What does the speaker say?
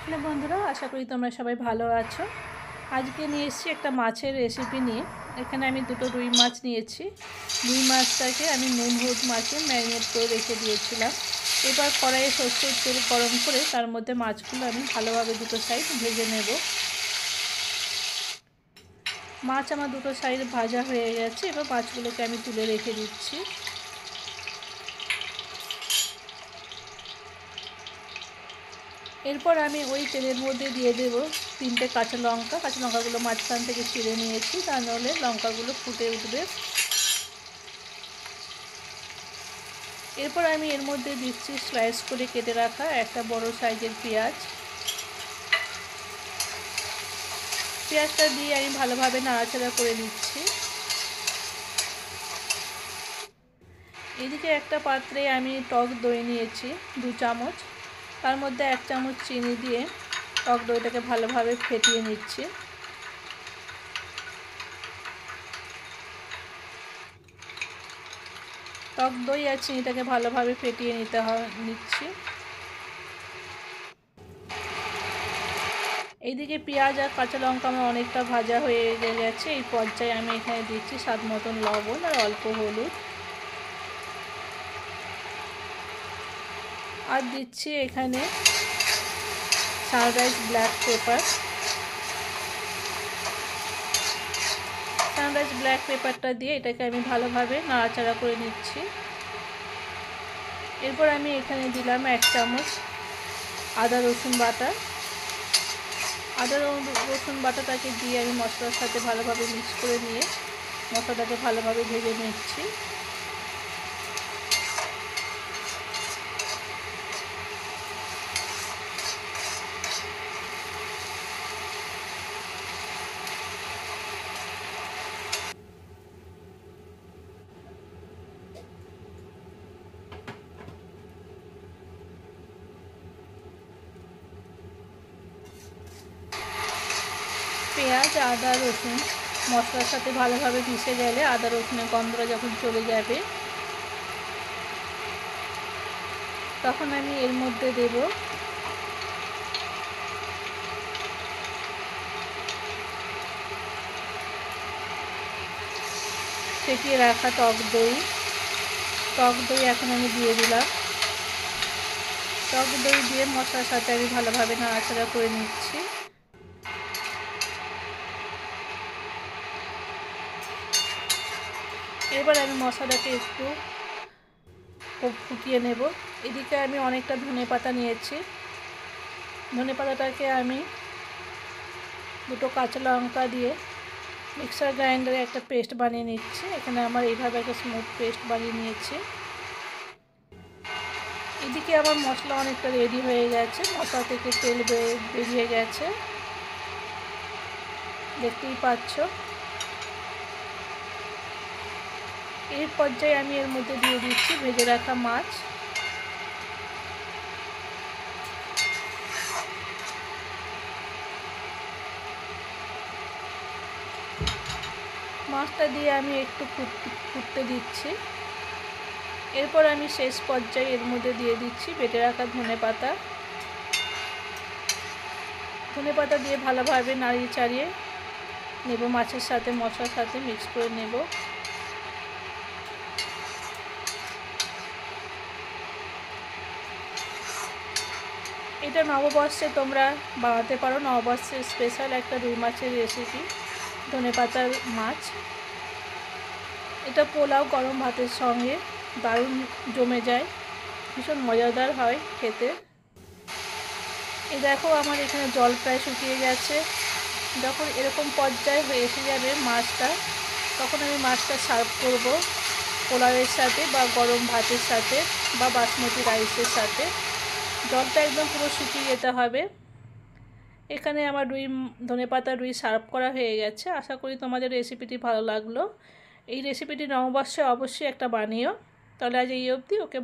Hello বন্ধুরা, আশা করি তোমরা সবাই ভালো আছো। আজকে নিয়ে এসেছি একটা মাছের রেসিপি নিয়ে। এখানে আমি দুটো রুই মাছ নিয়েছি। রুই মাছটাকে আমি নুন হলুদ মাখিয়ে ম্যারিনেট করে রেখে দিয়েছিলাম। এবার কড়াইয়ে সরষের তেল গরম করে তার মধ্যে মাছগুলো আমি ভালোভাবে দুটো সাইড ভেজে নেব। মাছ আমার দুটো সাইড ভাজা হয়ে গেছে। এবার মাছগুলোকে আমি তুলে রেখে দিচ্ছি। এরপর আমি ওই তেলের মধ্যে দিয়ে দেব 3টে কাঁচা লঙ্কা। কাঁচা লঙ্কাগুলো মাঝখান থেকে চিড়ে নিয়েছি, তা নাহলে লঙ্কাগুলো ফুটে উঠবে। এরপর আমি এর মধ্যে দিচ্ছি স্লাইস করে কেটে রাখা একটা বড় সাইজের পেঁয়াজ। পেঁয়াজটা দিয়ে আমি ভালোভাবে নাড়াচাড়া করে নিচ্ছি। এদিকে একটা পাত্রে আমি টক দই নিয়েছি 2 চামচ। তার মধ্যে 1 চামচ চিনি দিয়ে টক দইটাকে ভালোভাবে ফেটিয়ে নিচ্ছি। টক দই আর চিনিটাকে ভালোভাবে ফেটিয়ে নিচ্ছি। এইদিকে পেঁয়াজ আর কাঁচা লঙ্কা আমার অনেকটা ভাজা হয়ে গেছে। এই পর্যায়ে আমি এখানে দিচ্ছি স্বাদ মতন লবণ আর অল্প হলুদ, আর দিচ্ছি এখানে sunrise black pepper. Sunrise black পেপারটা দিয়ে এটাকে আমি ভালোভাবে নাড়াচাড়া করে নিচ্ছি। এরপর আমি এখানে দিলাম 1 চামচ আদা রসুন বাটা। আদা রসুন বাটাটাকে দিয়ে আমি মশলার সাথে ভালোভাবে মিক্স করে নিয়ে মশলাটাকে ভালোভাবে ভেজে নিচ্ছি। পেঁয়াজ আদা রসুন মশলার সাথে ভালোভাবে মিশে গেলে আদা রসুনের গন্ধটা যখন চলে যাবে, তখন আমি এর মধ্যে দেব ফেটিয়ে রাখা টক দই। টক দই এখন আমি দিয়ে দিলাম। টক দই দিয়ে মশলার সাথে আমি ভালোভাবে নাড়াচাড়া করে নিচ্ছি। এবার আমি মশলাটাকে একটু ফুটিয়ে নেব। এদিকে আমি অনেকটা ধনেপাতা নিয়েছি। ধনেপাতাটাকে আমি দুটো কাঁচা লঙ্কা দিয়ে মিক্সার গ্রাইন্ডারে একটা পেস্ট বানিয়ে নিচ্ছি। এখানে আমার এইভাবে একটা স্মুথ পেস্ট বানিয়ে নিয়েছি। এদিকে আমার মশলা অনেকটা রেডি হয়ে গেছে। মশলা থেকে তেল বেরিয়ে গেছে, দেখতেই পাচ্ছ। এই পর্যায়ে আমি এর মধ্যে দিয়ে দিচ্ছি ভেজে রাখা মাছ। মাছটা দিয়ে আমি একটু ফুটতে দিচ্ছি। এরপর আমি শেষ পর্যায়ে এর মধ্যে দিয়ে দিচ্ছি বেটে রাখা ধনেপাতা। ধনেপাতা দিয়ে ভালোভাবে নাড়িয়ে চাড়িয়ে নেব, মাছের সাথে মশলার সাথে মিক্স করে নেব। এটা নববর্ষে তোমরা বানাতে পারো। নববর্ষের স্পেশাল একটা রুই মাছের রেসিপি, ধনেপাতার মাছ। এটা পোলাও গরম ভাতের সঙ্গে দারুণ জমে যায়, ভীষণ মজাদার হয় খেতে। এই দেখো আমার এখানে জল প্রায় শুকিয়ে গেছে। যখন এরকম পর্যায়ে এসে যাবে মাছটা, তখন আমি মাছটা সার্ভ করব পোলাওয়ের সাথে বা গরম ভাতের সাথে বা বাসমতি রাইসের সাথে। জলটা একদম পুরো শুকিয়ে যেতে হবে। এখানে আমার ধনেপাতা রুই সার্ভ করা হয়ে গেছে। আশা করি তোমাদের রেসিপিটি ভালো লাগলো। এই রেসিপিটি নববর্ষে অবশ্যই একটা বানিও। তাহলে আজ এই অবধি। ওকে।